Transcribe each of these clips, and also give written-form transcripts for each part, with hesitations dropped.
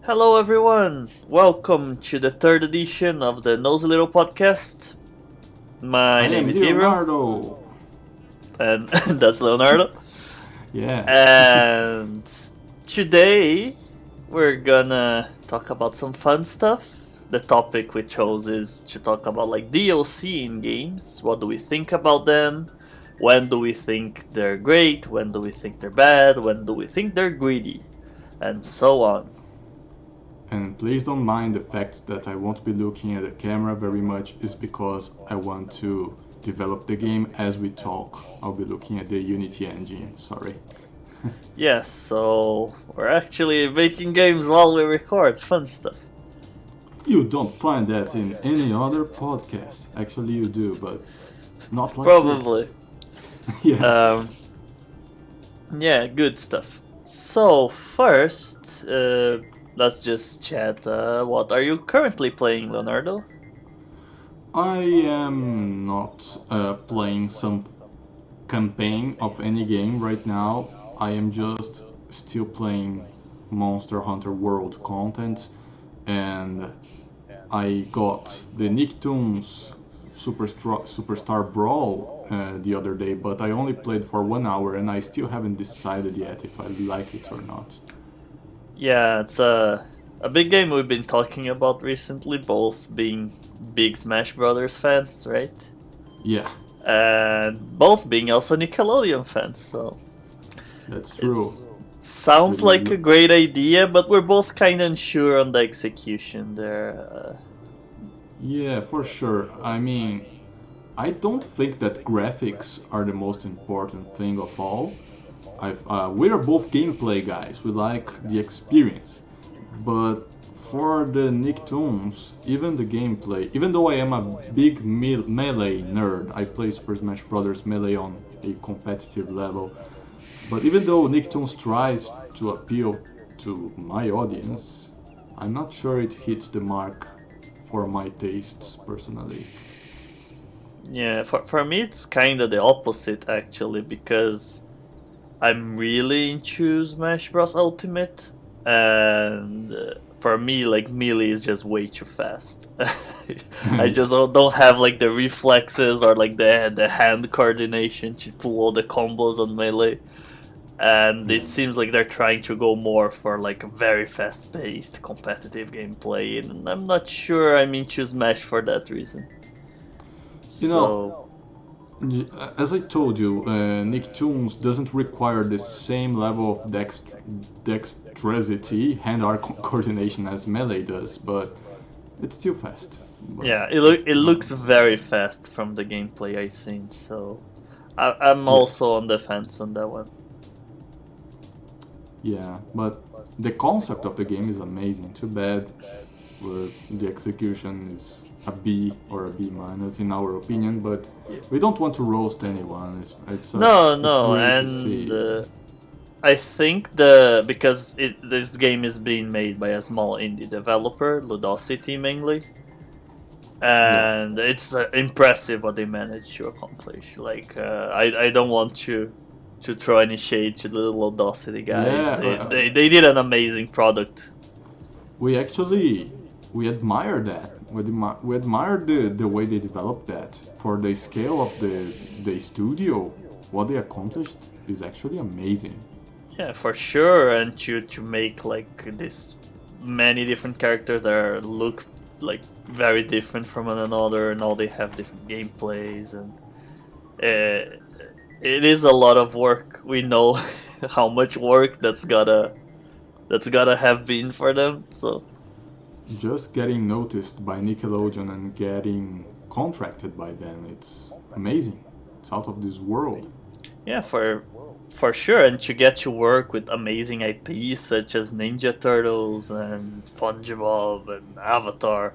Hello everyone! Welcome to the third edition of the Nosy Little Podcast. My name is Gabriel. Leonardo. And that's Leonardo. Yeah. And today we're gonna talk about some fun stuff. The topic we chose is to talk about DLC in games. What do we think about them? When do we think they're great? When do we think they're bad? When do we think they're greedy? And so on. And please don't mind the fact that I won't be looking at the camera very much is because I want to develop the game as we talk. I'll be looking at the Unity engine, sorry. Yes, so we're actually making games while we record, fun stuff. You don't find that in any other podcast. Actually you do, but not like Probably. Yeah. Yeah, good stuff. So first, let's just chat. What are you currently playing, Leonardo? I am not playing some campaign of any game right now. I am just still playing Monster Hunter World content, and I got the Nicktoons Superstar Brawl the other day, but I only played for 1 hour and I still haven't decided yet if I like it or not. Yeah, it's a big game we've been talking about recently, both being big Smash Brothers fans, right? Yeah, And both being also Nickelodeon fans, so that's true. sounds like a great idea, but we're both kind of unsure on the execution there. Yeah, for sure. I mean, I don't think that graphics are the most important thing of all. We are both gameplay guys, we like the experience. But for the Nicktoons, even the gameplay, even though I am a big Melee nerd, I play Super Smash Bros. Melee on a competitive level. But even though Nicktoons tries to appeal to my audience, I'm not sure it hits the mark for my tastes personally. Yeah, for me it's kind of the opposite actually, because I'm really into Smash Bros. Ultimate, and for me, melee is just way too fast. I just don't have the reflexes or the hand coordination to pull all the combos on melee. And it seems like they're trying to go more for a very fast-paced competitive gameplay, and I'm not sure I'm into Smash for that reason. You know, as I told you, Nicktoons doesn't require the same level of dexterity, hand-eye coordination as Melee does, but it's still fast. But yeah, it looks very fast from the gameplay I've seen, so I'm also on the fence on that one. Yeah, but the concept of the game is amazing. Too bad the execution is a B or a B minus in our opinion, but we don't want to roast anyone. It's No, great to see. and I think because this game is being made by a small indie developer, Ludosity mainly, and it's impressive what they managed to accomplish. I don't want to throw any shade to the Ludosity guys. Yeah, They did an amazing product. We admire that. We admire the way they developed that. For the scale of the studio, what they accomplished is actually amazing. Yeah, for sure, and to make this many different characters that look very different from one another, and all they have different gameplays, and it is a lot of work. We know how much work that's gotta have been for them. So Just getting noticed by Nickelodeon and getting contracted by them, it's amazing. It's out of this world. yeah, for sure, and to get to work with amazing IPs such as Ninja Turtles and SpongeBob and Avatar.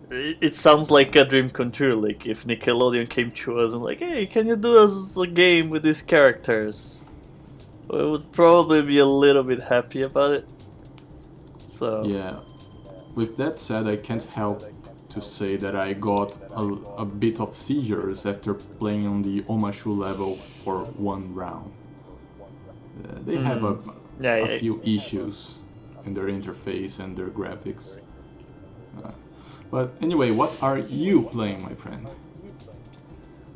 It sounds like a dream come true. If Nickelodeon came to us and hey, can you do us a game with these characters? We would probably be a little bit happy about it. So Yeah. With that said, I can't help to say that I got a bit of seizures after playing on the Omashu level for one round. They have a few issues. in their interface and their graphics. But anyway, what are you playing, my friend?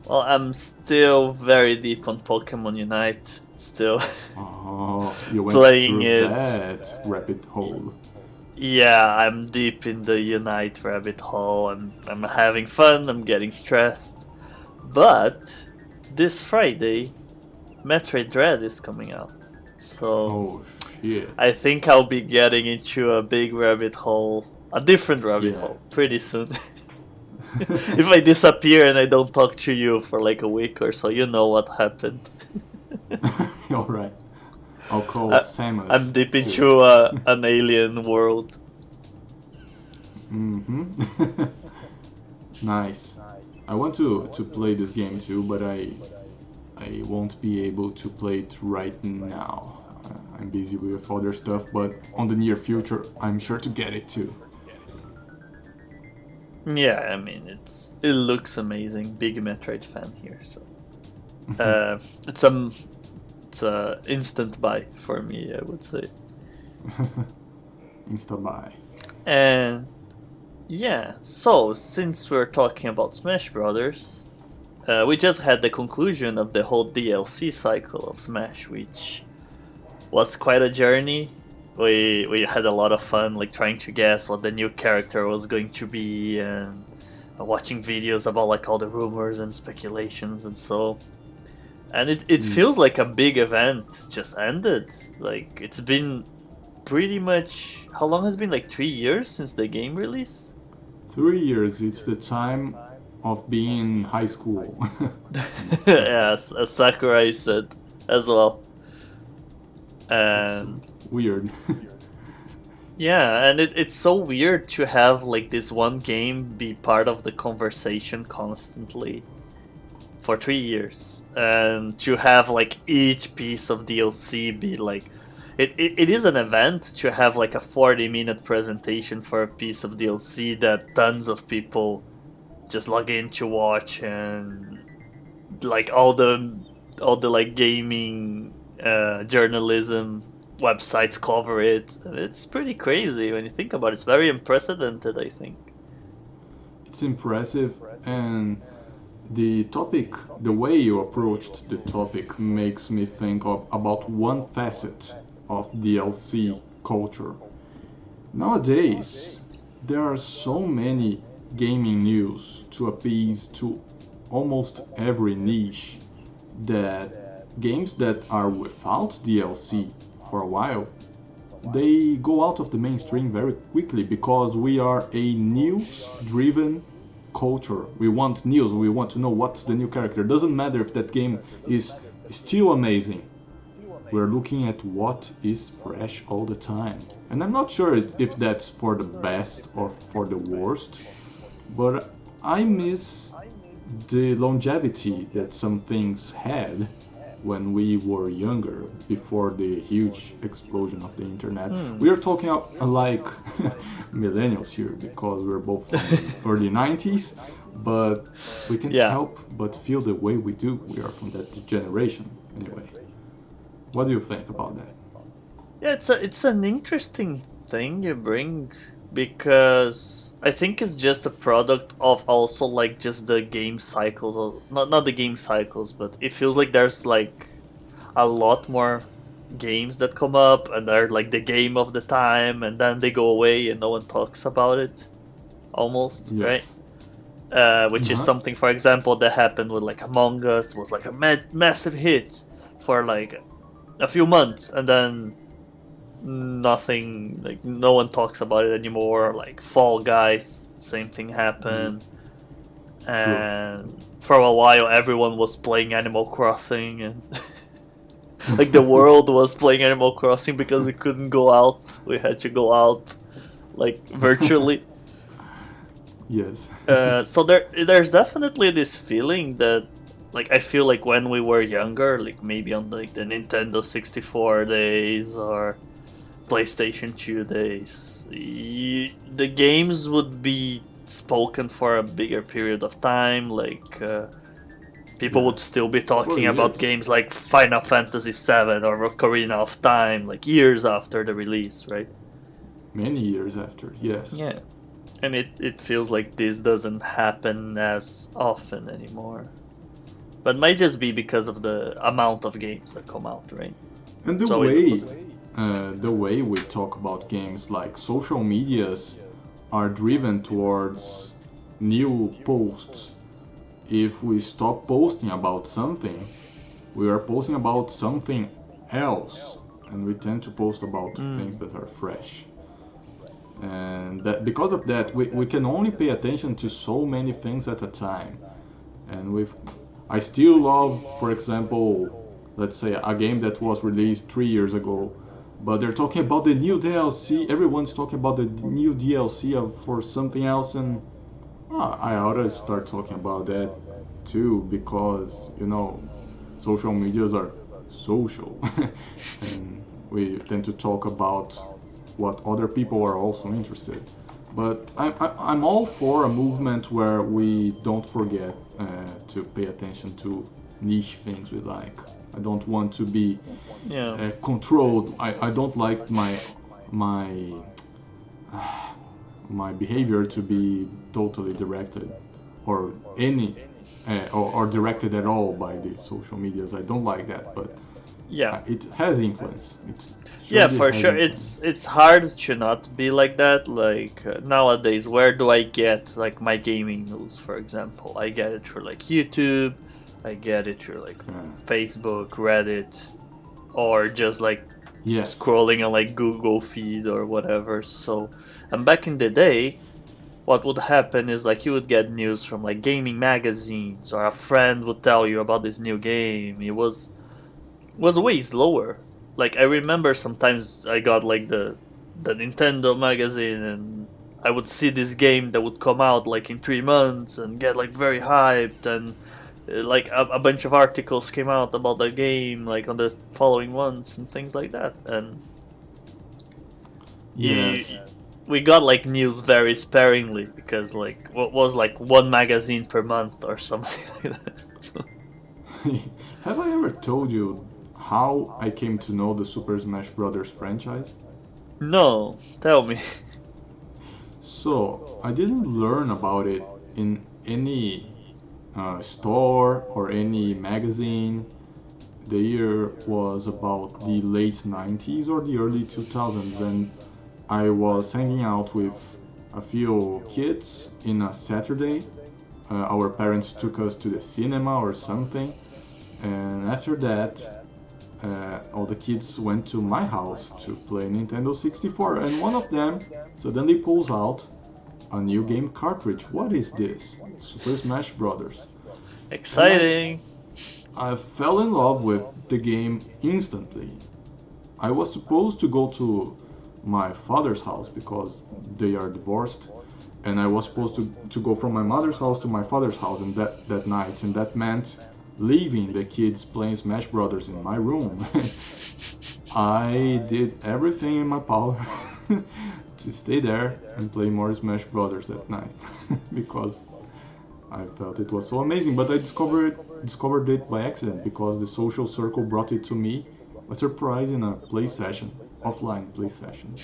Well, I'm still very deep on Pokemon Unite. Still. Oh, you went playing through it. that rabbit hole. Yeah, I'm deep in the Unite rabbit hole. I'm having fun. I'm getting stressed. But this Friday, Metroid Dread is coming out. So Oh shit. I think I'll be getting into a big rabbit hole, a different rabbit Yeah. hole, pretty soon. If I disappear and I don't talk to you for like a week or so, you know what happened. Alright. I'll call Samus. I'm deep into an alien world. Mm-hmm. Nice. I want to play this game too, but I won't be able to play it right now. I'm busy with other stuff, but on the near future, I'm sure to get it too. Yeah, I mean it looks amazing. Big Metroid fan here, so it's a instant buy for me, I would say. Insta buy. And yeah, so since we're talking about Smash Brothers, we just had the conclusion of the whole DLC cycle of Smash, which was quite a journey. We had a lot of fun, like trying to guess what the new character was going to be, and watching videos about like all the rumors and speculations and so. And it feels like a big event just ended. Like it's been pretty much, how long has it been? Like 3 years since the game release? 3 years. It's the time of being in high school. Yes, as Sakurai said as well. And It's weird. yeah, and it's so weird to have like this one game be part of the conversation constantly for 3 years, and to have like each piece of DLC be like it is an event to have like a 40-minute presentation for a piece of DLC that tons of people just log in to watch, and like all the like gaming journalism websites cover it. It's pretty crazy when you think about it. It's very unprecedented, I think. It's impressive, and the topic, the way you approached the topic, makes me think about one facet of DLC culture. Nowadays, there are so many gaming news to appease to almost every niche that games that are without DLC for a while, they go out of the mainstream very quickly because we are a news-driven culture. We want news, we want to know what's the new character. Doesn't matter if that game is still amazing. We're looking at what is fresh all the time. And I'm not sure if that's for the best or for the worst, but I miss the longevity that some things had when we were younger, before the huge explosion of the internet. We are talking like millennials here, because we're both from the early 90s, but we can't help but feel the way we do. We are from that generation, anyway. What do you think about that? Yeah, it's an interesting thing you bring, because I think it's just a product of also like just the game cycles, or not the game cycles, but it feels like there's like a lot more games that come up and they're like the game of the time, and then they go away and no one talks about it, almost, right? Which is something, for example, that happened with like Among Us. Was like a massive hit for like a few months, and then nothing, like no one talks about it anymore. Like Fall Guys, same thing happened. And for a while everyone was playing Animal Crossing, and like the world was playing Animal Crossing because we couldn't go out. We had to go out like virtually. Yes. So there's definitely this feeling that, like, I feel like when we were younger, like maybe on like the Nintendo 64 days or PlayStation 2 days, the games would be spoken for a bigger period of time. Like people would still be talking about games like Final Fantasy VII or Ocarina of Time, like years after the release, right? Many years after, yes. Yeah. And it feels like this doesn't happen as often anymore. But might just be because of the amount of games that come out, right? And the way we talk about games, like social medias are driven towards new posts. If we stop posting about something, we are posting about something else, and we tend to post about things that are fresh. And that, because of that, we can only pay attention to so many things at a time. And I still love, for example, let's say a game that was released 3 years ago, but they're talking about the new DLC. Everyone's talking about the new DLC for something else, and I ought to start talking about that too, because social medias are social, and we tend to talk about what other people are also interested. But I'm all for a movement where we don't forget to pay attention to niche things we like. I don't want to be controlled. I don't like my behavior to be totally directed or or directed at all by the social medias. I don't like that, but it has influence. For sure. It's hard to not be like that. Like nowadays, where do I get like my gaming news? For example, I get it through like YouTube. I get it through like Facebook, Reddit, or just like scrolling on like Google feed or whatever. So, and back in the day, what would happen is like you would get news from like gaming magazines, or a friend would tell you about this new game. It was way slower. Like I remember sometimes I got like the Nintendo magazine, and I would see this game that would come out like in 3 months and get like very hyped, and like a bunch of articles came out about the game like on the following months and things like that. And we got like news very sparingly, because like what was like one magazine per month or something like that. Have I ever told you how I came to know the Super Smash Bros. Franchise? No, tell me. So, I didn't learn about it in any store or any magazine. The year was about the late 90s or the early 2000s, and I was hanging out with a few kids in a Saturday. Our parents took us to the cinema or something, and after that all the kids went to my house to play Nintendo 64, and one of them suddenly pulls out a new game cartridge. What is this? Super Smash Brothers. Exciting! I fell in love with the game instantly. I was supposed to go to my father's house because they are divorced, and I was supposed to go from my mother's house to my father's house and that night, and that meant leaving the kids playing Smash Brothers in my room. I did everything in my power to stay there and play more Smash Brothers that night because I felt it was so amazing. But I discovered it by accident, because the social circle brought it to me, a surprise in a play session, offline play session.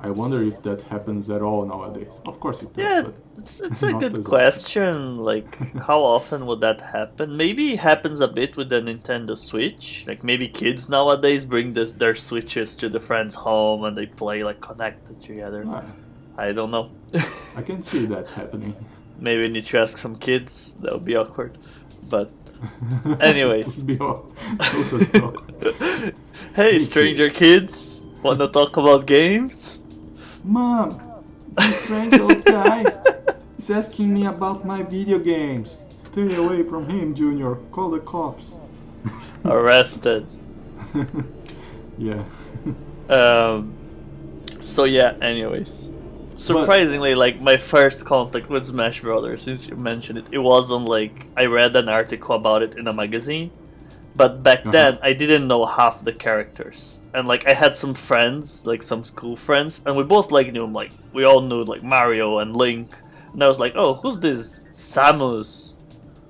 I wonder if that happens at all nowadays. Of course it does. Yeah, it's a good question. Like, how often would that happen? Maybe it happens a bit with the Nintendo Switch. Like, maybe kids nowadays bring their Switches to the friend's home and they play, like, connected together. I don't know. I can see that happening. Maybe we need to ask some kids. That would be awkward. But, anyways. Hey, stranger kids. Wanna talk about games? Mom, this strange old guy is asking me about my video games. Stay away from him, Junior. Call the cops. Arrested. Yeah. So yeah, anyways. Surprisingly, like, my first contact with Smash Brothers, since you mentioned it, it wasn't like I read an article about it in a magazine. But back then, I didn't know half the characters. And, like, I had some friends, like, some school friends, and we both, like, knew them. Like, we all knew, like, Mario and Link. And I was like, oh, who's this Samus?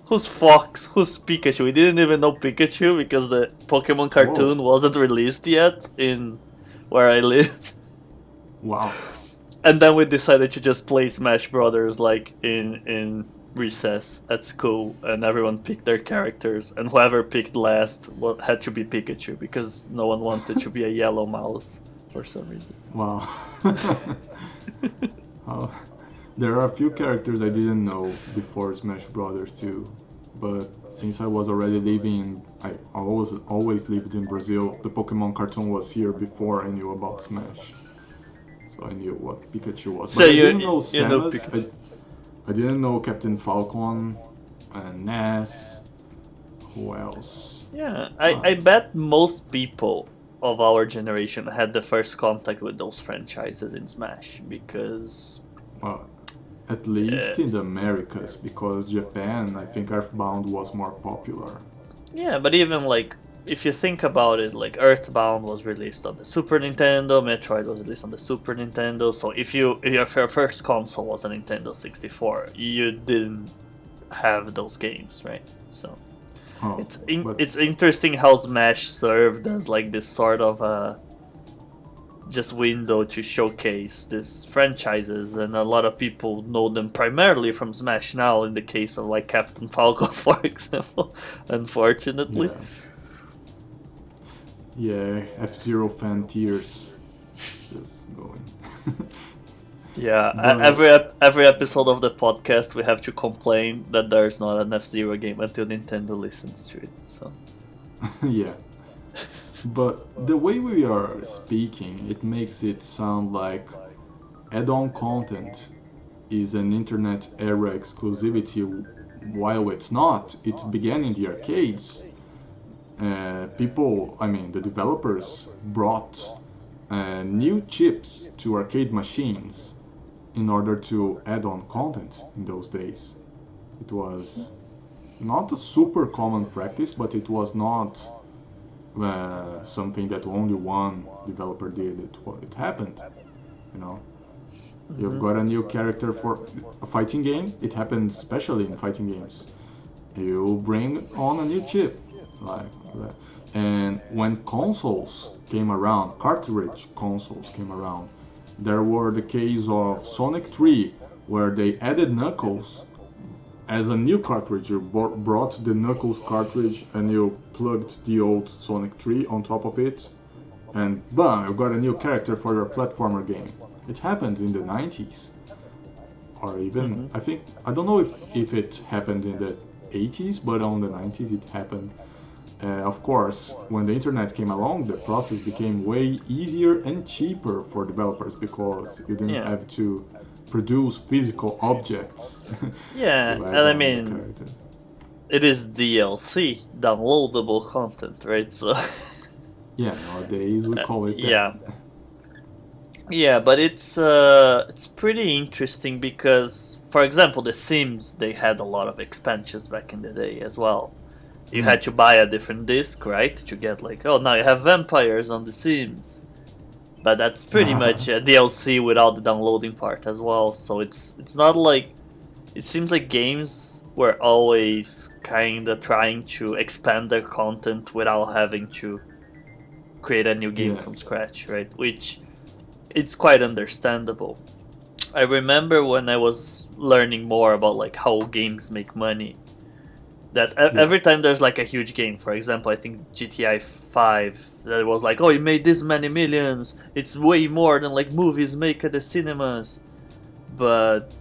Who's Fox? Who's Pikachu? We didn't even know Pikachu because the Pokemon cartoon wasn't released yet in where I lived. Wow. And then we decided to just play Smash Brothers like in recess at school, and everyone picked their characters, and whoever picked last had to be Pikachu because no one wanted to be a yellow mouse for some reason. Wow. Oh, there are a few characters I didn't know before Smash Brothers too, but since I was already living, I always lived in Brazil. The Pokemon cartoon was here before I knew about Smash, so I knew what Pikachu was. So but I you didn't know know Samus. I didn't know Captain Falcon and Ness. Who else? Yeah, I bet most people of our generation had the first contact with those franchises in Smash because... Well, at least in the Americas, because Japan, I think Earthbound was more popular. Yeah, but even like, if you think about it, like Earthbound was released on the Super Nintendo, Metroid was released on the Super Nintendo, so if your first console was a Nintendo 64, you didn't have those games, right? So... It's interesting how Smash served as like this sort of just window to showcase these franchises, and a lot of people know them primarily from Smash now. In the case of like Captain Falcon, for example, unfortunately. Yeah, F-Zero fan tears just going. Yeah, But, every episode of the podcast we have to complain that there's not an F-Zero game until Nintendo listens to it. So yeah. But the way we are speaking, it makes it sound like add-on content is an internet era exclusivity, while it's not. It began in the arcades. The developers brought new chips to arcade machines in order to add on content in those days. It was not a super common practice, but it was not something that only one developer did. It happened, you know. You've got a new character for a fighting game. It happens especially in fighting games. You bring on a new chip, like that. And when consoles came around, cartridge consoles came around, there were the case of Sonic 3, where they added Knuckles as a new cartridge. You brought the Knuckles cartridge and you plugged the old Sonic 3 on top of it, and bam, you got a new character for your platformer game. It happened in the 90s, or even, I don't know if it happened in the 80s, but on the 90s it happened. Of course, when the internet came along, the process became way easier and cheaper for developers because you didn't have to produce physical objects. Yeah, and I mean, it is DLC, downloadable content, right? So yeah, nowadays we call it that. Yeah, but it's pretty interesting because, for example, The Sims, they had a lot of expansions back in the day as well. You had to buy a different disc, right, to get like, oh, now you have vampires on The Sims. But that's pretty much a DLC without the downloading part as well. So it's not like, it seems like games were always kind of trying to expand their content without having to create a new game from scratch, right? Which it's quite understandable. I remember when I was learning more about like how games make money, that every time there's like a huge game, for example, I think GTA 5, that was like, oh, you made this many millions, it's way more than like movies make at the cinemas. But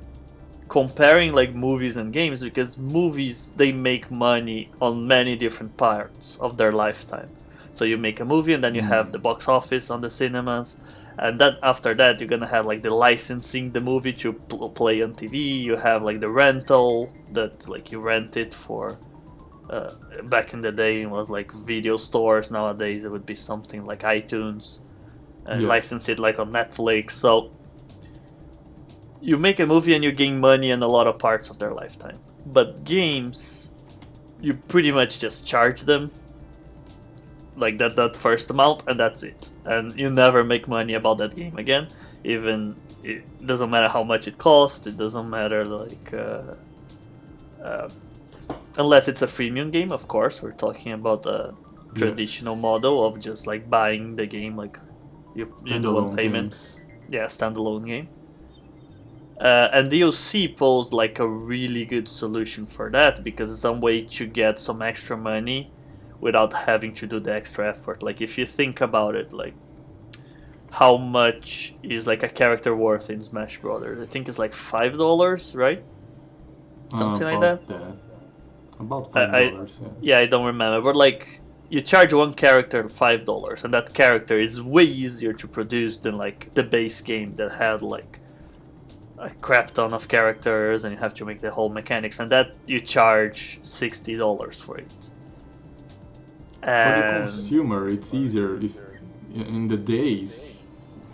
comparing like movies and games, because movies, they make money on many different parts of their lifetime. So you make a movie and then you have the box office on the cinemas, and then after that you're gonna have like the licensing the movie to play on TV. You have like the rental, that like you rent it for back in the day it was like video stores. Nowadays it would be something like iTunes, and license it like on Netflix. So you make a movie and you gain money in a lot of parts of their lifetime. But games, you pretty much just charge them like that first amount, and that's it, and you never make money about that game again. Even it doesn't matter how much it costs, it doesn't matter like unless it's a freemium game, of course. We're talking about a traditional model of just like buying the game, like you do one payment. yeah, standalone game. And DLC posed like a really good solution for that because it's some way to get some extra money without having to do the extra effort. Like if you think about it, like how much is like a character worth in Smash Brothers? I think it's like $5, right? Something like that. About I $5. yeah, I don't remember, but like you charge one character $5, and that character is way easier to produce than like the base game that had like a crap ton of characters and you have to make the whole mechanics, and that you charge $60 for it. For the consumer, it's easier if in the days,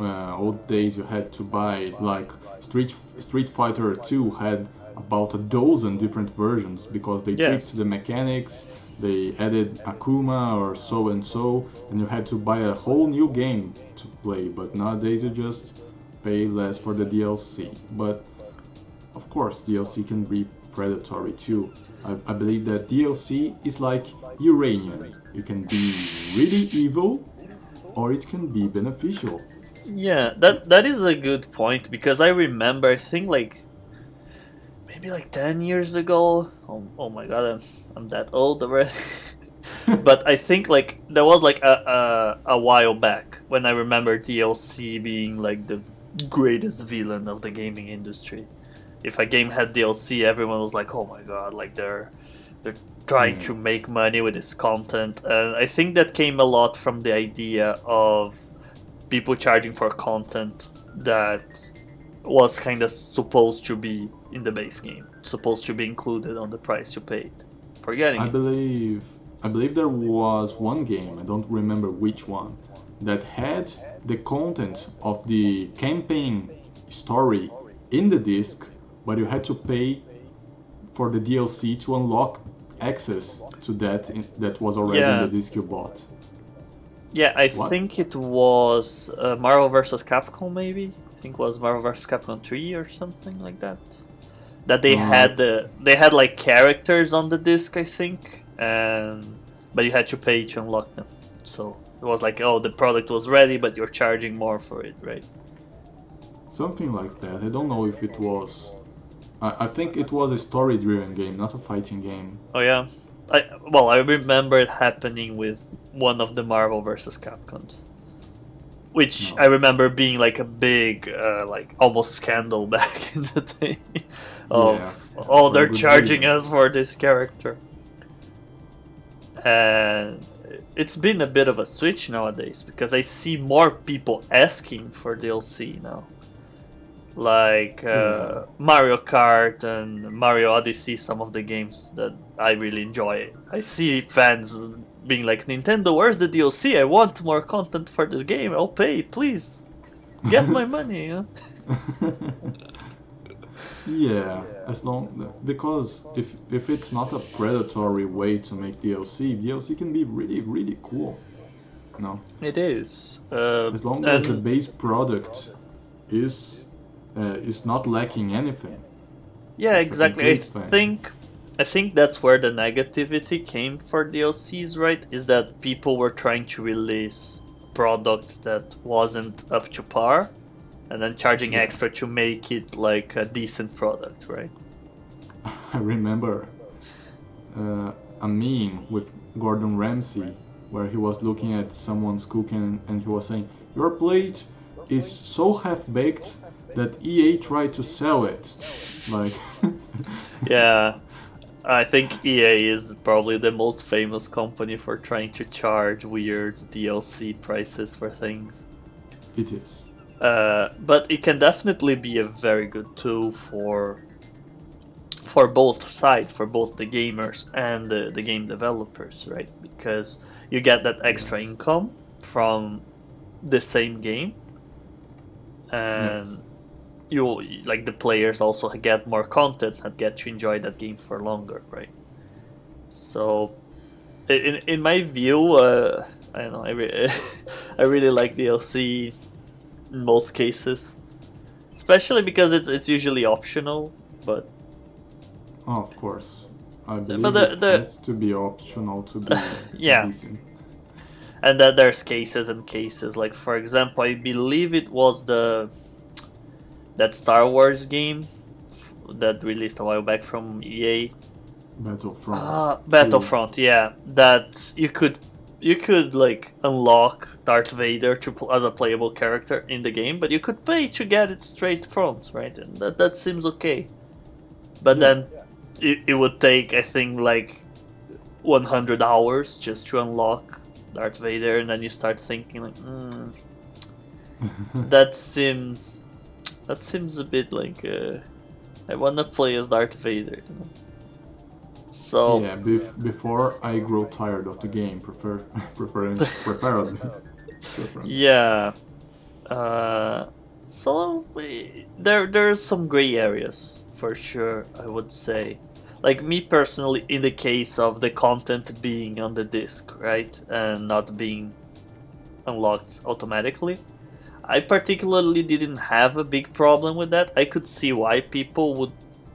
old days, you had to buy like Street Fighter 2 had about a dozen different versions because they tweaked the mechanics, they added Akuma or so and so, and you had to buy a whole new game to play. But nowadays you just pay less for the DLC. But of course DLC can be predatory too. I believe that DLC is like uranium. It can be really evil or it can be beneficial. Yeah, that is a good point because I remember, I think like maybe like 10 years ago. Oh my god, I'm that old already. But I think like there was like a while back when I remember DLC being like the greatest villain of the gaming industry. If a game had DLC, everyone was like, "Oh my god!" Like they're trying to make money with this content, and I think that came a lot from the idea of people charging for content that was kind of supposed to be in the base game, supposed to be included on the price you paid for getting it. I believe there was one game, I don't remember which one, that had the content of the campaign story in the disc, but you had to pay for the DLC to unlock access to that was already in the disc you bought. Yeah, I think it was Marvel vs. Capcom, maybe. I think it was Marvel vs. Capcom 3 or something like that. That they had like characters on the disc, I think, but you had to pay to unlock them. So it was like, oh, the product was ready, but you're charging more for it, right? Something like that. I don't know if it was. I think it was a story-driven game, not a fighting game. Oh yeah, I remember it happening with one of the Marvel vs. Capcoms, which I remember being like a big, like almost scandal back in the day. They're charging us for this character, and it's been a bit of a switch nowadays because I see more people asking for DLC now. Like Mario Kart and Mario Odyssey, some of the games that I really enjoy. I see fans being like, Nintendo, where's the DLC? I want more content for this game. I'll pay, please. Get my money. Yeah, because if it's not a predatory way to make DLC can be really, really cool. No, it is. As long as the base product is not lacking anything. Yeah, exactly. I think that's where the negativity came for DLCs, right? Is that people were trying to release product that wasn't up to par, and then charging extra to make it like a decent product, right? I remember a meme with Gordon Ramsay where he was looking at someone's cooking and he was saying, "Your plate is so half-baked that EA tried to sell it." Like, yeah, I think EA is probably the most famous company for trying to charge weird DLC prices for things. It is. But it can definitely be a very good tool for both sides, for both the gamers and the game developers, right? Because you get that extra income from the same game, and you, like, the players also get more content and get to enjoy that game for longer, right? So, in my view, I don't know, I really like DLC in most cases, especially because it's usually optional. But of course, I believe it has to be optional to be decent. And then there's cases and cases. Like for example, I believe it was that Star Wars game that released a while back from EA. Battlefront 2. Battlefront, yeah. That you could like unlock Darth Vader as a playable character in the game, but you could pay to get it straight front, right? And that seems okay. But then it would take, I think, like 100 hours just to unlock Darth Vader, and then you start thinking like, that seems a bit like I wanna play as Darth Vader. You know? So yeah, before I grow tired of the game, preferably. yeah. So there's some gray areas for sure, I would say. Like me personally, in the case of the content being on the disc, right, and not being unlocked automatically, I particularly didn't have a big problem with that. I could see why people would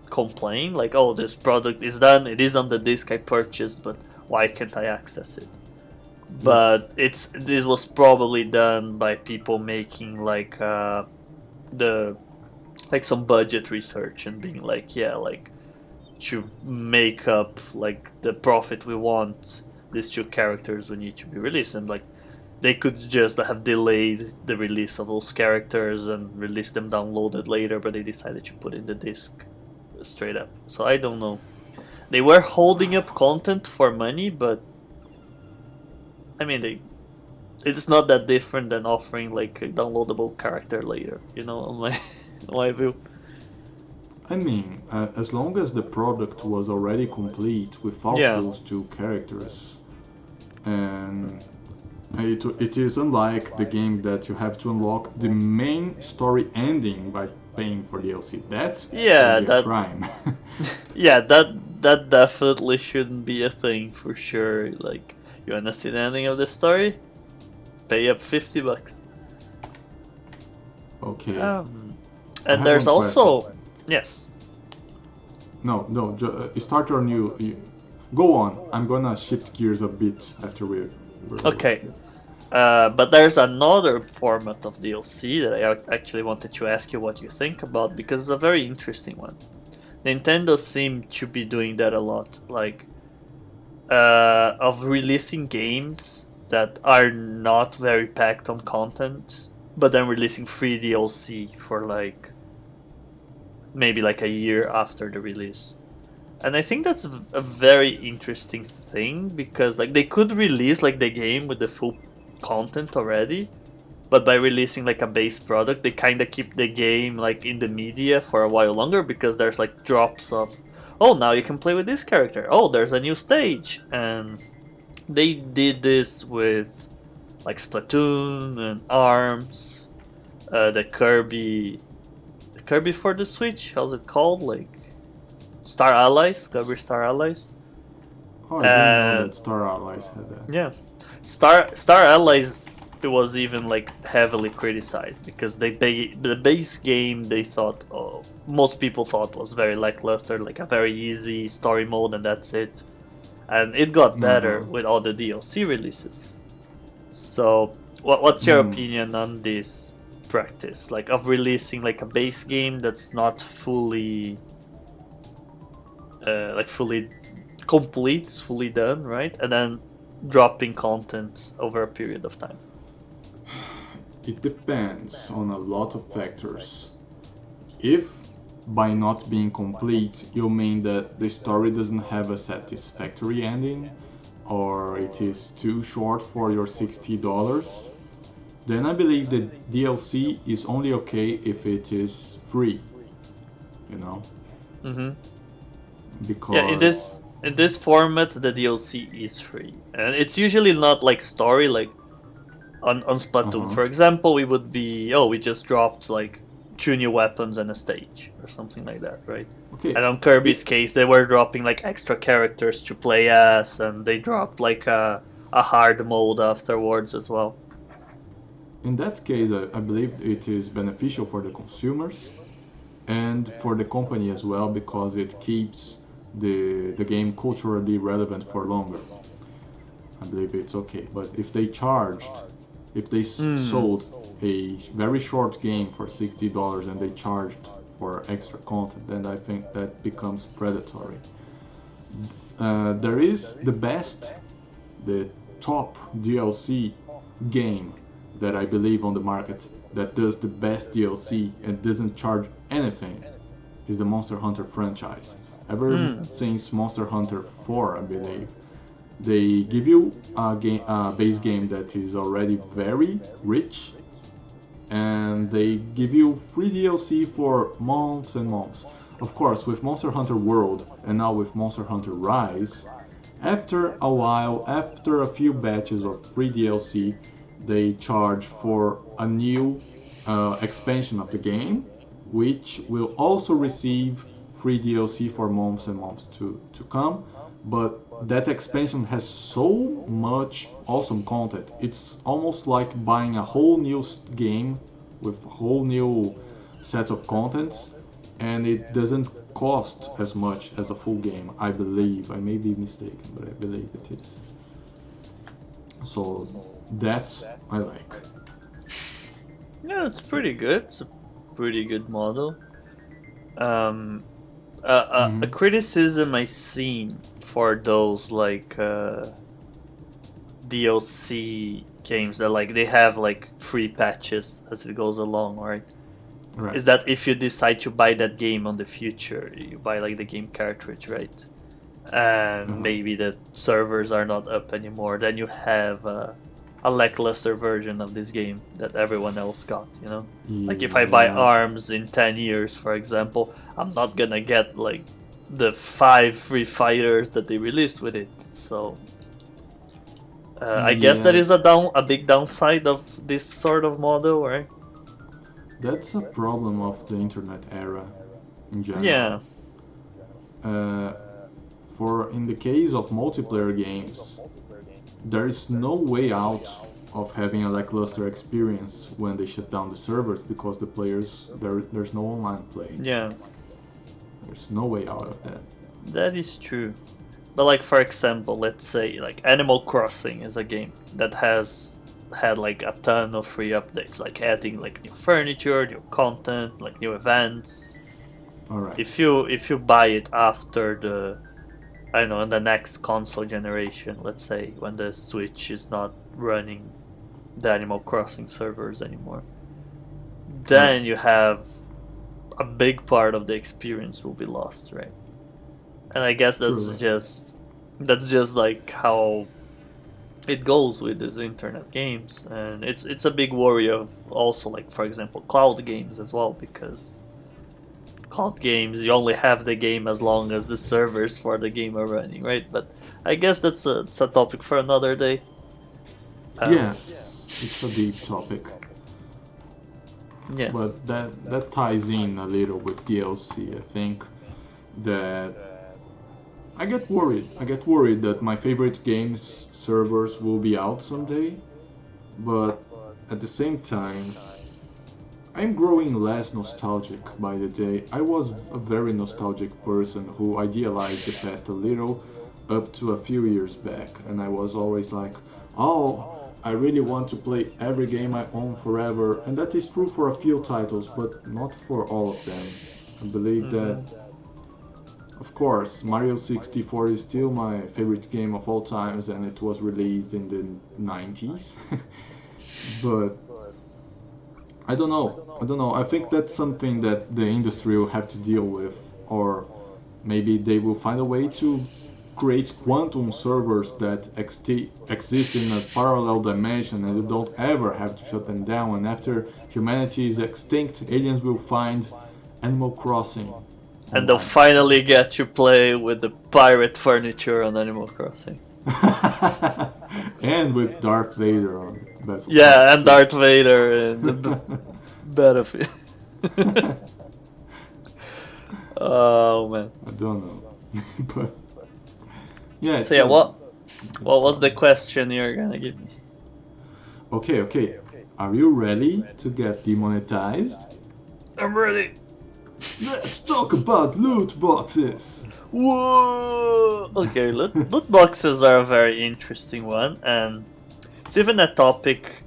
complain, like, oh, this product is done, it is on the disc I purchased, but why can't I access it? But this was probably done by people making like some budget research and being like, yeah, like to make up like the profit we want, these two characters will need to be released, and like they could just have delayed the release of those characters and release them downloaded later, but they decided to put in the disc straight up. So I don't know. They were holding up content for money, but I mean, it's not that different than offering like a downloadable character later, you know, on my view. I mean, as long as the product was already complete without those two characters, and it is unlike the game that you have to unlock the main story ending by paying for DLC. That would be a crime. Yeah, that definitely shouldn't be a thing for sure. Like, you wanna see the ending of the story? Pay up $50. Okay. And there's also yes. No, start your new. Go on. I'm gonna shift gears a bit after we're okay. But there's another format of DLC that I actually wanted to ask you what you think about, because it's a very interesting one. Nintendo seemed to be doing that a lot, like of releasing games that are not very packed on content, but then releasing free DLC for like maybe like a year after the release. And I think that's a very interesting thing, because like they could release like the game with the full content already, but by releasing like a base product, they kind of keep the game like in the media for a while longer, because there's like drops of, oh, now you can play with this character, oh, there's a new stage. And they did this with like Splatoon and ARMS, the Kirby for the Switch, how's it called, like Star Allies, Kirby Star Allies. Oh, I didn't know that Star Allies had that. Yeah, Star Allies, it was even like heavily criticized, because the base game they thought, most people thought was very lackluster, like a very easy story mode and that's it. And it got better with all the DLC releases. So what's your opinion on this practice, like of releasing like a base game that's not fully fully complete, fully done, right? And then dropping content over a period of time? It depends on a lot of factors. If by not being complete you mean that the story doesn't have a satisfactory ending, or it is too short for your $60, then I believe the DLC is only okay if it is free, you know? Because in this format the DLC is free, and it's usually not like story, like on Splatoon for example, we would be, we just dropped like 2 new weapons and a stage or something like that, right? Okay. And on Kirby's case, they were dropping like extra characters to play as, and they dropped like a hard mode afterwards as well. In that case, I believe it is beneficial for the consumers and for the company as well, because it keeps the game culturally relevant for longer. I believe it's okay. But if they sold a very short game for $60 and they charged for extra content, then I think that becomes predatory. There is the top DLC game that I believe on the market that does the best DLC and doesn't charge anything is the Monster Hunter franchise. Ever since Monster Hunter 4, I believe, they give you a base game that is already very rich, and they give you free DLC for months and months. Of course, with Monster Hunter World and now with Monster Hunter Rise, after a while, after a few batches of free DLC, they charge for a new expansion of the game, which will also receive free DLC for months and months to come. But that expansion has so much awesome content. It's almost like buying a whole new game with a whole new set of contents, and it doesn't cost as much as a full game, I believe. I may be mistaken, but I believe it is. So that's I like. Yeah, it's pretty good. It's a pretty good model. A criticism I seen for those like DLC games that like they have like free patches as it goes along, right? Right. Is that if you decide to buy that game on the future, you buy like the game cartridge, right? And maybe the servers are not up anymore, then you have a lackluster version of this game that everyone else got, you know? Like if I buy ARMS in 10 years, for example, I'm not gonna get like the 5 free fighters that they released with it. So I guess that is a big downside of this sort of model, right? That's a problem of the internet era in general. Yeah. For in the case of multiplayer games, there is no way out of having a lackluster experience when they shut down the servers because the players there's no online play. Yeah. There's no way out of that. That is true. But like for example, let's say like Animal Crossing is a game that has had like a ton of free updates, like adding like new furniture, new content, like new events. Alright. If you buy it after the in the next console generation, let's say when the Switch is not running the Animal Crossing servers anymore, then you have a big part of the experience will be lost, right? And I guess that's just like how it goes with these internet games, and it's a big worry of also like for example cloud games as well, because cloud games you only have the game as long as the servers for the game are running, right? But I guess it's a topic for another day. Yes, it's a deep topic. Yes. But that ties in a little with DLC. I think that I get worried. I get worried that my favorite games servers will be out someday, but at the same time, I'm growing less nostalgic by the day. I was a very nostalgic person who idealized the past a little up to a few years back, and I was always like, oh, I really want to play every game I own forever, and that is true for a few titles, but not for all of them. I believe that, of course, Mario 64 is still my favorite game of all times, and it was released in the 90s. But I don't know. I think that's something that the industry will have to deal with, or maybe they will find a way to create quantum servers that exist in a parallel dimension, and you don't ever have to shut them down. And after humanity is extinct, aliens will find Animal Crossing. And they'll finally get to play with the pirate furniture on Animal Crossing. And with Darth Vader on Battlefield. Yeah, and Darth Vader and the Battlefield. Oh man. I don't know. But yeah. So yeah, what was the question you're gonna give me? Okay. Are you ready to get demonetized? I'm ready. Let's talk about loot boxes. Whoa! Okay, loot boxes are a very interesting one, and it's even a topic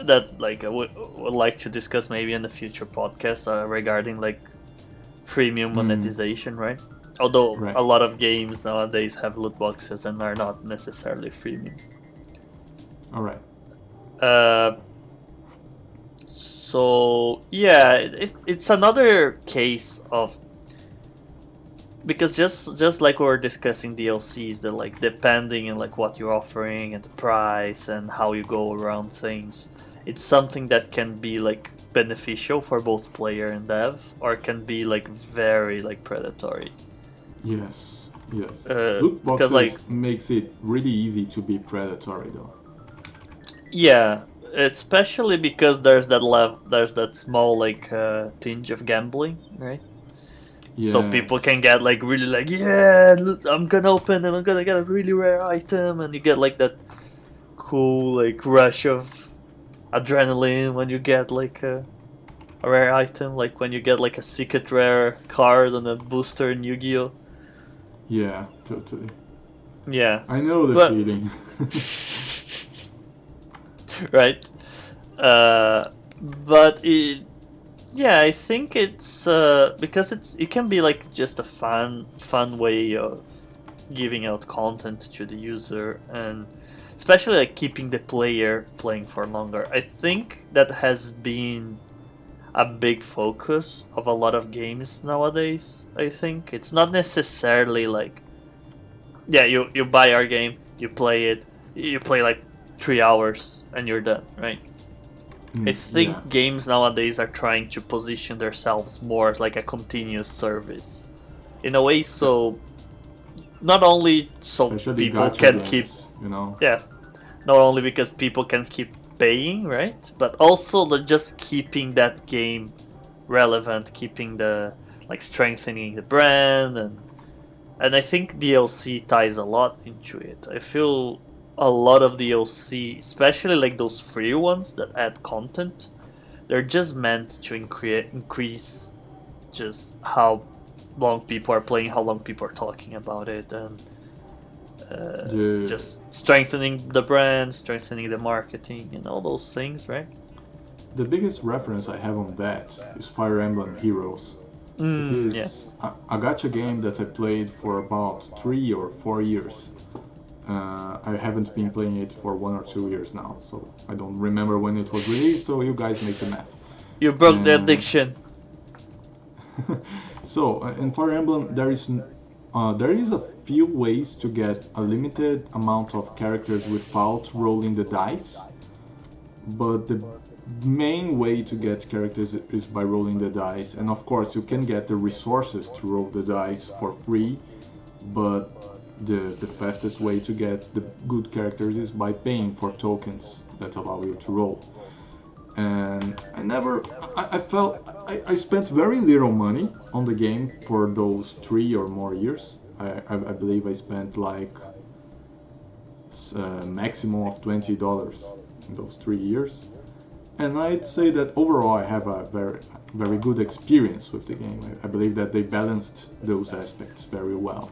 that like I would like to discuss maybe in the future podcast regarding like freemium monetization, right? Although Right. a lot of games nowadays have loot boxes and are not necessarily freemium. All right. So yeah, it's another case of, because just like we were discussing DLCs, that like depending on like what you're offering and the price and how you go around things, it's something that can be like beneficial for both player and dev, or can be like very like predatory. Yes. Yes. Because Loot boxes like makes it really easy to be predatory, though. yeah, especially because there's that small like tinge of gambling, right? So people Yes. can get like really like, yeah, look, I'm gonna open and I'm gonna get a really rare item, and you get like that cool like rush of adrenaline when you get like a rare item, like when you get like a secret rare card on a booster in Yu-Gi-Oh. Yeah, totally. Yeah, I know the but feeling. right. But yeah, I think it's because it can be like just a fun way of giving out content to the user, and especially like keeping the player playing for longer. I think that has been a big focus of a lot of games nowadays. I think it's not necessarily like, yeah, you buy our game, you play like 3 hours and you're done, right? I think Yeah. games nowadays are trying to position themselves more as like a continuous service, in a way. So not only so Especially people gacha can games, keep, you know. yeah, not only because people can keep paying, right? But also just keeping that game relevant, keeping the like strengthening the brand, and I think DLC ties a lot into it. I feel a lot of DLC, especially like those free ones that add content, they're just meant to increase just how long people are playing, how long people are talking about it, and The just strengthening the brand, strengthening the marketing, and all those things, right? the biggest reference I have on that is Fire Emblem Heroes. It is Yes. a gacha game that I played for about 3 or 4 years. I haven't been playing it for 1 or 2 years now, so I don't remember when it was released, so you guys make the math. You broke the And- addiction. So, in Fire Emblem, there is a few ways to get a limited amount of characters without rolling the dice, but the main way to get characters is by rolling the dice, and of course you can get the resources to roll the dice for free, but the fastest way to get the good characters is by paying for tokens that allow you to roll. And I spent very little money on the game for those 3 or more years. I believe I spent like a maximum of $20 in those 3 years. And I'd say that overall I have a very good experience with the game. I believe that they balanced those aspects very well.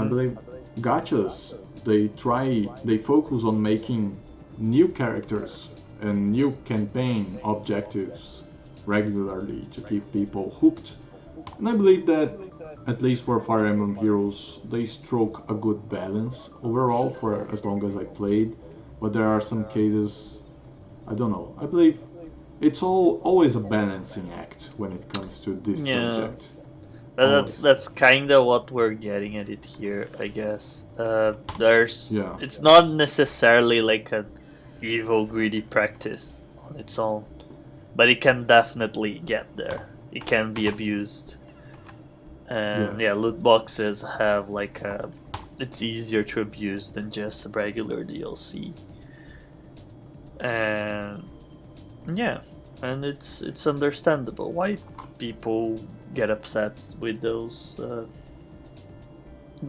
I believe gachas, they focus on making new characters and new campaign objectives regularly to keep people hooked. And I believe that, at least for Fire Emblem Heroes, they struck a good balance overall for as long as I played. But there are some cases, I don't know. I believe it's always a balancing act when it comes to this subject. That's kind of what we're getting at it here, I guess. Yeah. It's not necessarily like an evil, greedy practice on its own, but it can definitely get there. It can be abused, and Yes. loot boxes have like it's easier to abuse than just a regular DLC, and it's understandable why people get upset with those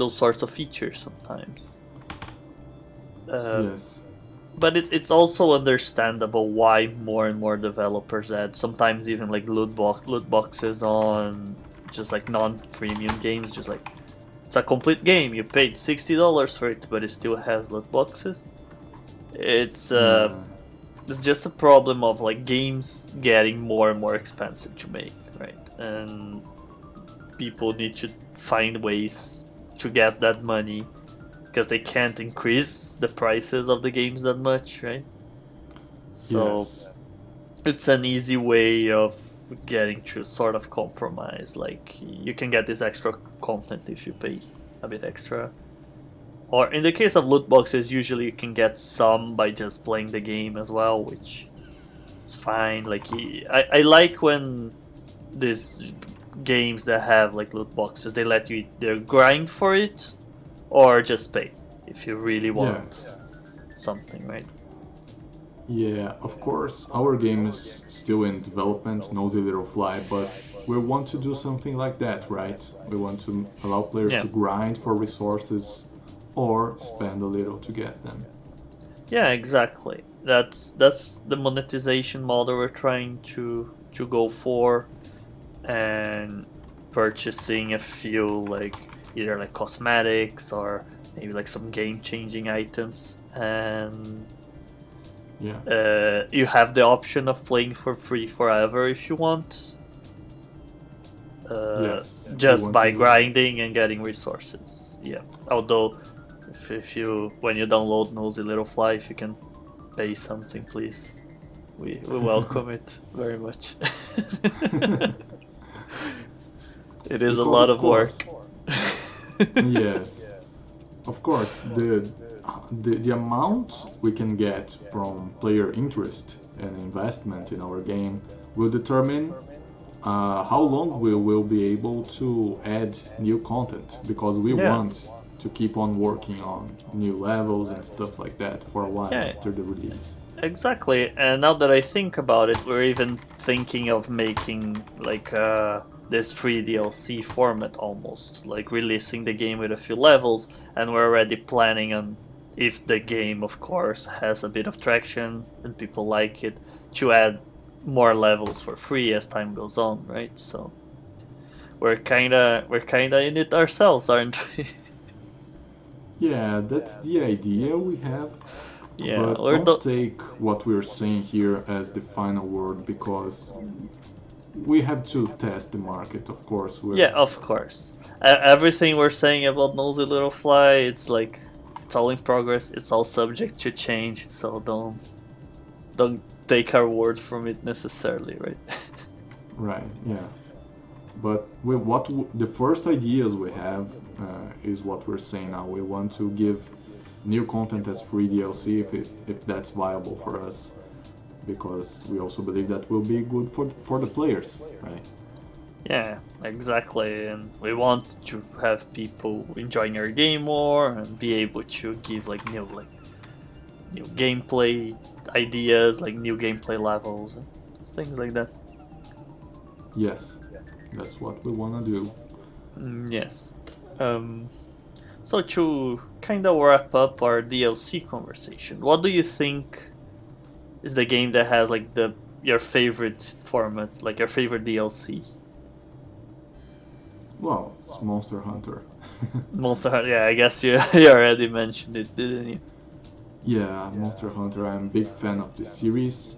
sorts of features sometimes. Yes. But it's also understandable why more and more developers add sometimes even like loot boxes on just like non-freemium games, just like It's a complete game. You paid $60 for it, but it still has loot boxes. It's Yeah. it's just a problem of like games getting more and more expensive to make, right? And people need to find ways to get that money because they can't increase the prices of the games that much, right? So Yes. it's an easy way of getting to sort of compromise. Like you can get this extra content if you pay a bit extra. Or in the case of loot boxes, usually you can get some by just playing the game as well, which is fine. Like I like when these games that have like loot boxes, they let you either grind for it or just pay if you really want something, right? Yeah, of course, our game is still in development, Nosy Little Fly, but we want to do something like that, right? We want to allow players Yeah. to grind for resources or spend a little to get them. Yeah, exactly. That's the monetization model we're trying to go for, and purchasing a few like either like cosmetics or maybe like some game-changing items, and Yeah. you have the option of playing for free forever if you want. Yes. we Just want by to- grinding and getting resources. Yeah. Although, if you when you download Nosy Little Fly, if you can pay something, please, we welcome it very much. It is a Because lot of of work. Yes. Of course, the amount we can get from player interest and investment in our game will determine how long we will be able to add new content, because we Yeah. want to keep on working on new levels and stuff like that for a while Yeah. after the release. Exactly, and now that I think about it, we're even thinking of making like this free DLC format almost, like releasing the game with a few levels, and we're already planning on, if the game of course has a bit of traction and people like it, to add more levels for free as time goes on, right? So we're kinda in it ourselves, aren't we? Yeah, that's the idea we have. Yeah, But or don't take what we're saying here as the final word, because we have to test the market, of course. Yeah, of course. Everything we're saying about Nosy Little Fly, it's like it's all in progress. It's all subject to change. So don't take our word from it necessarily, right? Right, yeah. But the first ideas we have is what we're saying now. We want to give new content as free DLC if that's viable for us, because we also believe that will be good for the players, right? Yeah, exactly. And we want to have people enjoying our game more and be able to give like new gameplay ideas, like new gameplay levels, and things like that. Yes, that's what we want to do. Yes. So to kind of wrap up our DLC conversation, what do you think is the game that has like your favorite format, like your favorite DLC? Well, it's Monster Hunter. Monster Hunter. Yeah, I guess you already mentioned it, didn't you? Yeah, Monster Hunter, I'm a big fan of the series,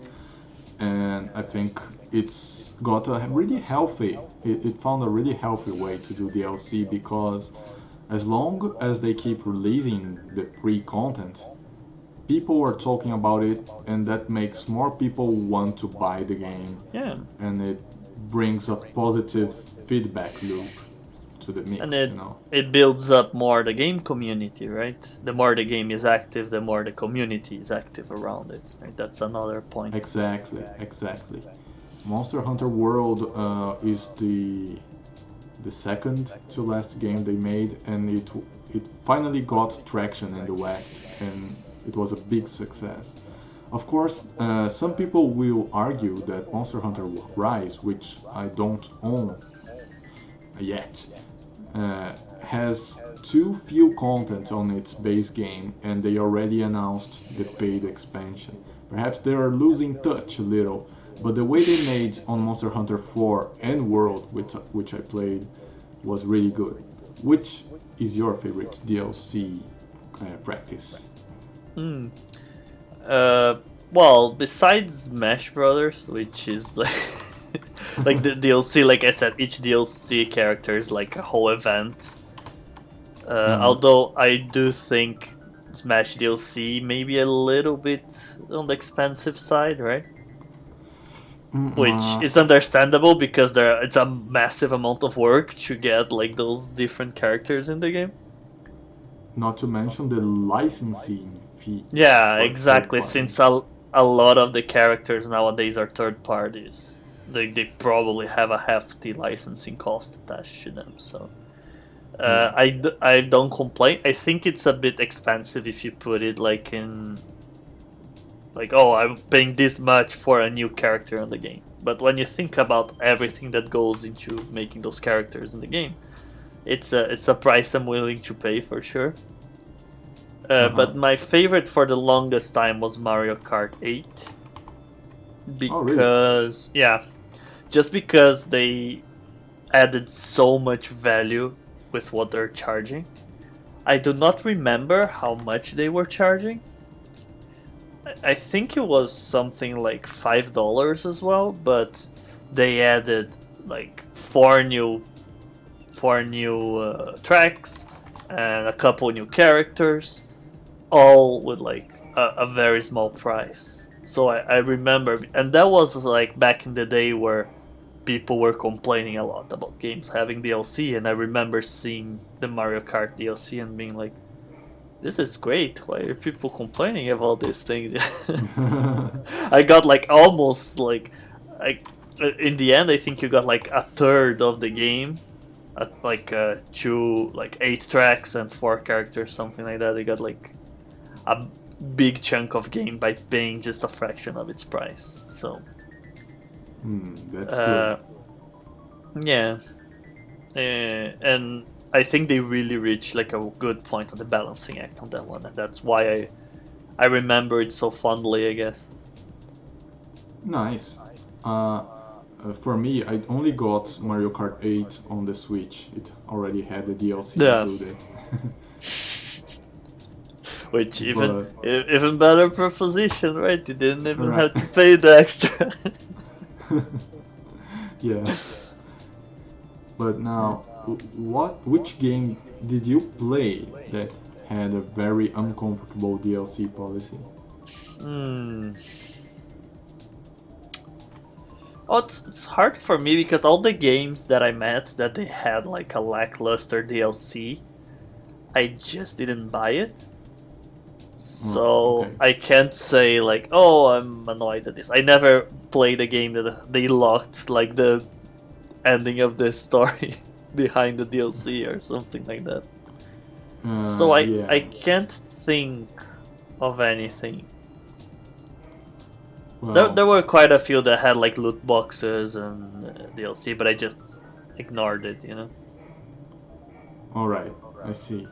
and I think it's got a really healthy, it found a really healthy way to do DLC, because as long as they keep releasing the free content, people are talking about it, and that makes more people want to buy the game, Yeah. and it brings a positive feedback loop to the mix, And you know. it builds up more the game community, right? The more the game is active, the more the community is active around it, right? That's another point. Exactly. Monster Hunter World is the second to last game they made, and it finally got traction in the West, and it was a big success. Of course, some people will argue that Monster Hunter Rise, which I don't own yet, has too few content on its base game, and they already announced the paid expansion. Perhaps they are losing touch a little, but the way they made on Monster Hunter 4 and World, which I played, was really good. which is your favorite DLC practice? Hmm. Uh, well, besides Smash Brothers, which is like like the DLC, like I said, each DLC character is like a whole event. Although I do think Smash DLC maybe a little bit on the expensive side, right? Which is understandable because it's a massive amount of work to get like those different characters in the game. Not to mention the licensing fee. Yeah, exactly. Since a lot of the characters nowadays are third parties, they probably have a hefty licensing cost attached to them. So I don't complain. I think it's a bit expensive if you put it like in like, oh, I'm paying this much for a new character in the game. But when you think about everything that goes into making those characters in the game, it's a price I'm willing to pay for sure. But my favorite for the longest time was Mario Kart 8 because just because they added so much value with what they're charging. I do not remember how much they were charging. I think it was something like $5 as well, but they added like four new tracks and a couple new characters, all with like a very small price. So I remember, and that was like back in the day where people were complaining a lot about games having DLC, and I remember seeing the Mario Kart DLC and being like, this is great. Why are people complaining about these things? I got like almost like in the end I think you got like a third of the game, like 8 tracks and 4 characters, something like that. They got like a big chunk of game by paying just a fraction of its price. So that's good. Yeah, and I think they really reached like a good point on the balancing act on that one, and that's why I remember it so fondly, I guess. Nice. For me, I only got Mario Kart 8 on the Switch. It already had the DLC included. Which even better proposition, right? You didn't even have to pay the extra. Yeah. But now, which game did you play that had a very uncomfortable DLC policy? Oh, it's hard for me because all the games that I met that they had like a lackluster DLC, I just didn't buy it. So I can't say like, oh, I'm annoyed at this. I never played a game that they locked like the ending of the story behind the DLC or something like that. So I can't think of anything. Well, there were quite a few that had like loot boxes and DLC, but I just ignored it, you know. Alright, I see.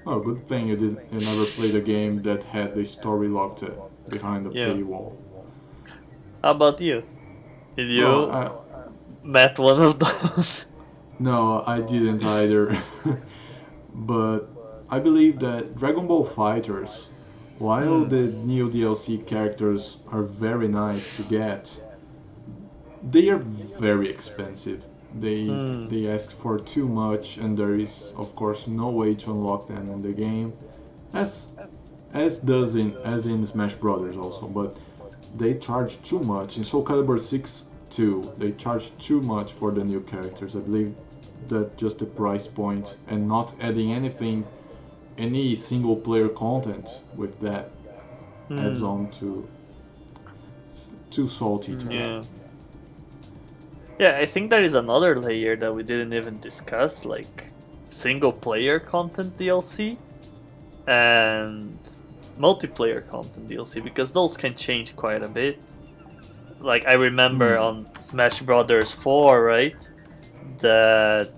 Oh, good thing you never played a game that had the story locked behind the paywall. How about you? Did you met one of those? No, I didn't either. But I believe that Dragon Ball FighterZ, while the new DLC characters are very nice to get, they are very expensive. They ask for too much, and there is of course no way to unlock them in the game, as in Smash Brothers also. But they charge too much. In Soul Calibur 6 too, they charge too much for the new characters. I believe that just the price point and not adding any single player content with that adds on to too salty to that. Yeah, I think there is another layer that we didn't even discuss, like single player content DLC and multiplayer content DLC, because those can change quite a bit. Like I remember on Smash Brothers 4, right, that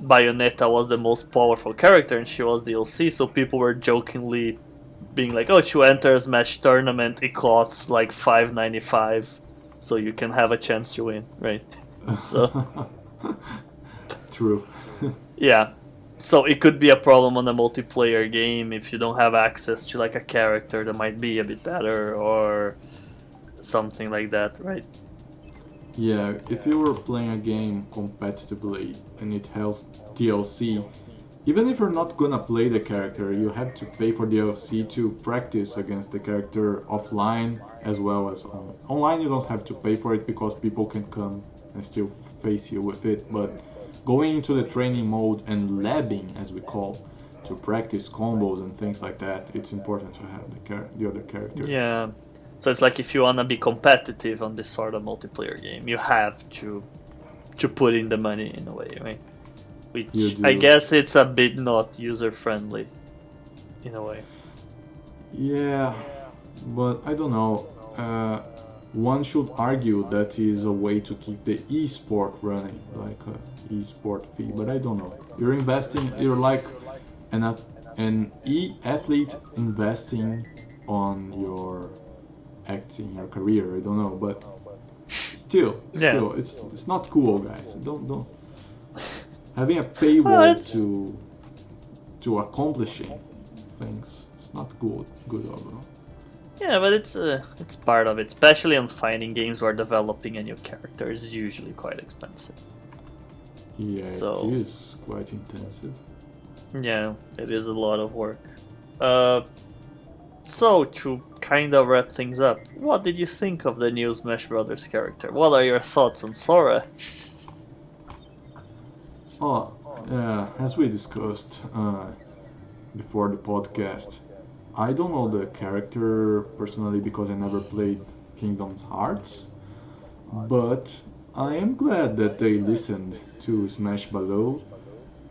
Bayonetta was the most powerful character and she was DLC, so people were jokingly being like, oh, to enter a Smash tournament it costs like $5.95, so you can have a chance to win, right? So true. Yeah. So it could be a problem on a multiplayer game if you don't have access to like a character that might be a bit better or something like that, right? Yeah, if you were playing a game competitively and it has DLC, even if you're not gonna play the character, you have to pay for DLC to practice against the character offline as well as on. Online you don't have to pay for it because people can come and still face you with it, but going into the training mode and labbing, as we call, to practice combos and things like that, it's important to have the other character. Yeah. So it's like if you wanna be competitive on this sort of multiplayer game, you have to put in the money in a way, right? Which I guess it's a bit not user friendly in a way. Yeah, but I don't know. One should argue that is a way to keep the e-sport running, like a e-sport fee. But I don't know. You're investing. You're like an e-athlete investing on your acting, your career. I don't know, but still, it's not cool, guys. Don't. Having a paywall to accomplishing things, it's not good overall. Yeah, but it's part of it, especially on fighting games where developing a new character is usually quite expensive. Yeah, so, it is quite intensive. Yeah, it is a lot of work. So to kind of wrap things up, what did you think of the new Smash Brothers character? What are your thoughts on Sora? Oh, as we discussed before the podcast, I don't know the character personally because I never played Kingdom Hearts, but I am glad that they listened to Smash Below.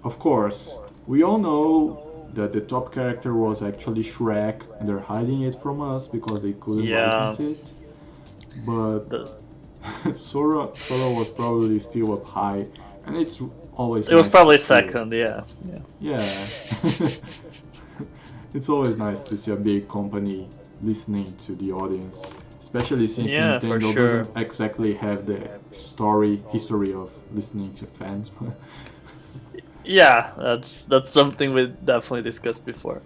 Of course, we all know that the top character was actually Shrek, and they're hiding it from us because they couldn't license it. But Sora was probably still up high, and it's always. It was probably second, yeah. It's always nice to see a big company listening to the audience, especially since Nintendo doesn't exactly have the history of listening to fans. Yeah, that's something we definitely discussed before.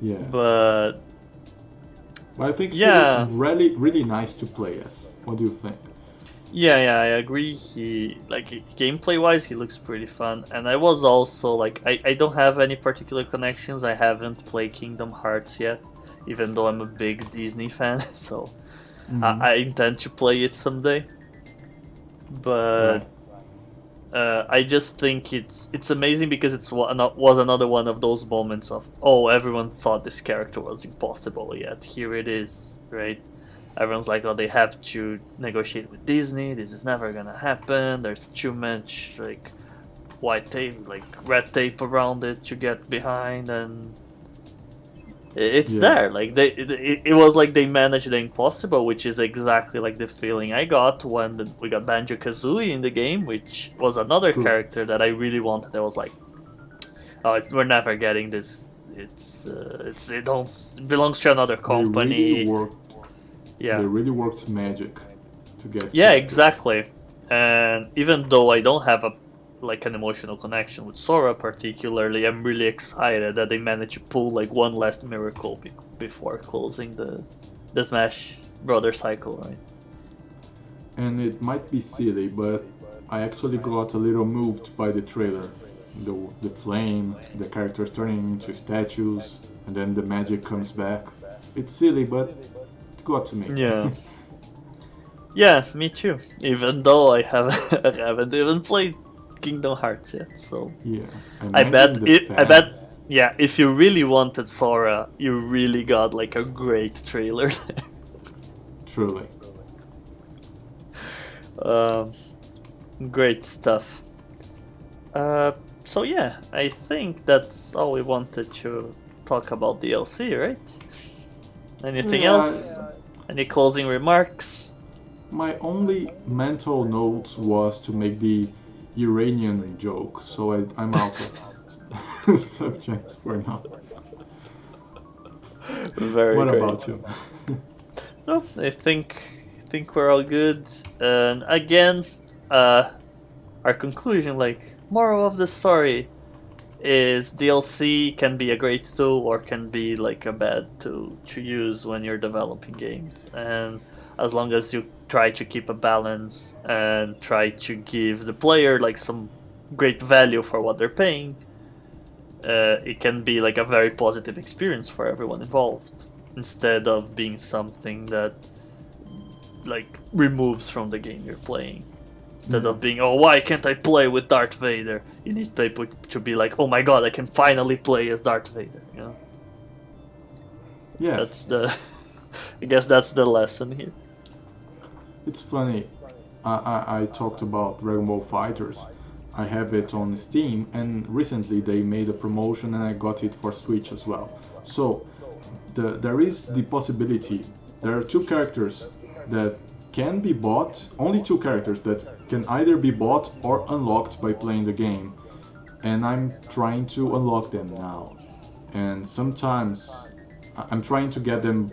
Yeah. But I think it's really, really nice to play as. What do you think? Yeah, I agree. He gameplay wise, he looks pretty fun. And I was also I don't have any particular connections. I haven't played Kingdom Hearts yet, even though I'm a big Disney fan. So I intend to play it someday. But I just think it's amazing because it was another one of those moments of everyone thought this character was impossible, yet here it is, right? Everyone's like, they have to negotiate with Disney. This is never gonna happen. There's too much white tape, red tape around it to get behind, and it's there. It was like they managed the impossible, which is exactly like the feeling I got when we got Banjo-Kazooie in the game, which was another character that I really wanted. I was like, we're never getting this. It belongs to another company. They really worked magic to get. Yeah, exactly. And even though I don't have an emotional connection with Sora particularly, I'm really excited that they managed to pull one last miracle before closing the Smash Brothers cycle, right? And it might be silly, but I actually got a little moved by the trailer. The flame, the characters turning into statues, and then the magic comes back. It's silly, but got to me. Yeah, me too. Even though I haven't even played Kingdom Hearts yet, so I bet if you really wanted Sora, you really got a great trailer there. Truly. Great stuff. So yeah, I think that's all we wanted to talk about DLC, right? Anything else? Any closing remarks? My only mental notes was to make the Iranian joke, so I'm out of subject for now. Very what great. About you? No, I think we're all good. And again, our conclusion, moral of the story, is DLC can be a great tool or can be like a bad tool to use when you're developing games. And as long as you try to keep a balance and try to give the player like some great value for what they're paying, it can be like a very positive experience for everyone involved, instead of being something that like removes from the game you're playing. Instead of being, oh, why can't I play with Darth Vader? You need people to be like, oh my god, I can finally play as Darth Vader. You know? Yes. That's the. I guess that's the lesson here. It's funny. I talked about Dragon Ball Fighters. I have it on Steam, and recently they made a promotion, and I got it for Switch as well. So there is the possibility. There are two characters that can be bought, only two characters that can either be bought or unlocked by playing the game, and I'm trying to unlock them now. And sometimes I'm trying to get them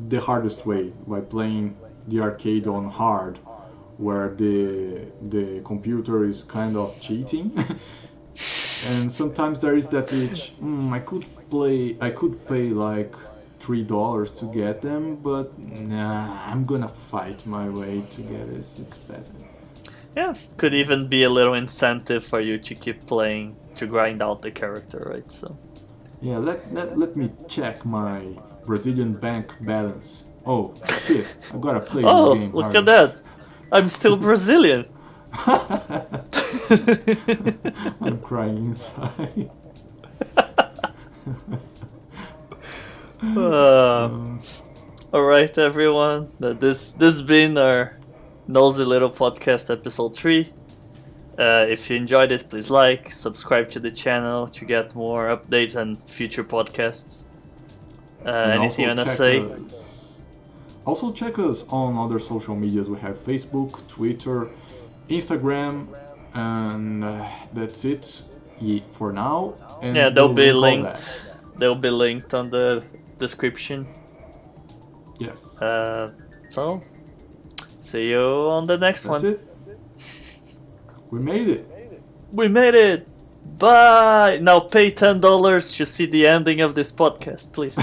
the hardest way, by playing the arcade on hard, where the computer is kind of cheating. And sometimes there is that itch, I could pay like $3 to get them, but nah, I'm gonna fight my way to get it. It's better. Yeah, could even be a little incentive for you to keep playing, to grind out the character, right? So yeah, let me check my Brazilian bank balance. Oh shit, I gotta play this game. Oh, look harder. at that! I'm still Brazilian. I'm crying inside. Alright, everyone. This been our Nosy Little Podcast episode 3. If you enjoyed it, please like, subscribe to the channel to get more updates and future podcasts. Anything you wanna say? Also check us on other social medias. We have Facebook, Twitter, Instagram, and that's it for now. And Yeah, they'll be link all linked. that. They'll be linked on the description. Yes. So, see you on the next That's one. it. We made it. We made it! Bye! Now pay $10 to see the ending of this podcast, please.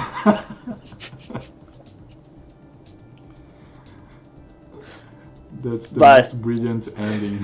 That's the Bye. most brilliant ending.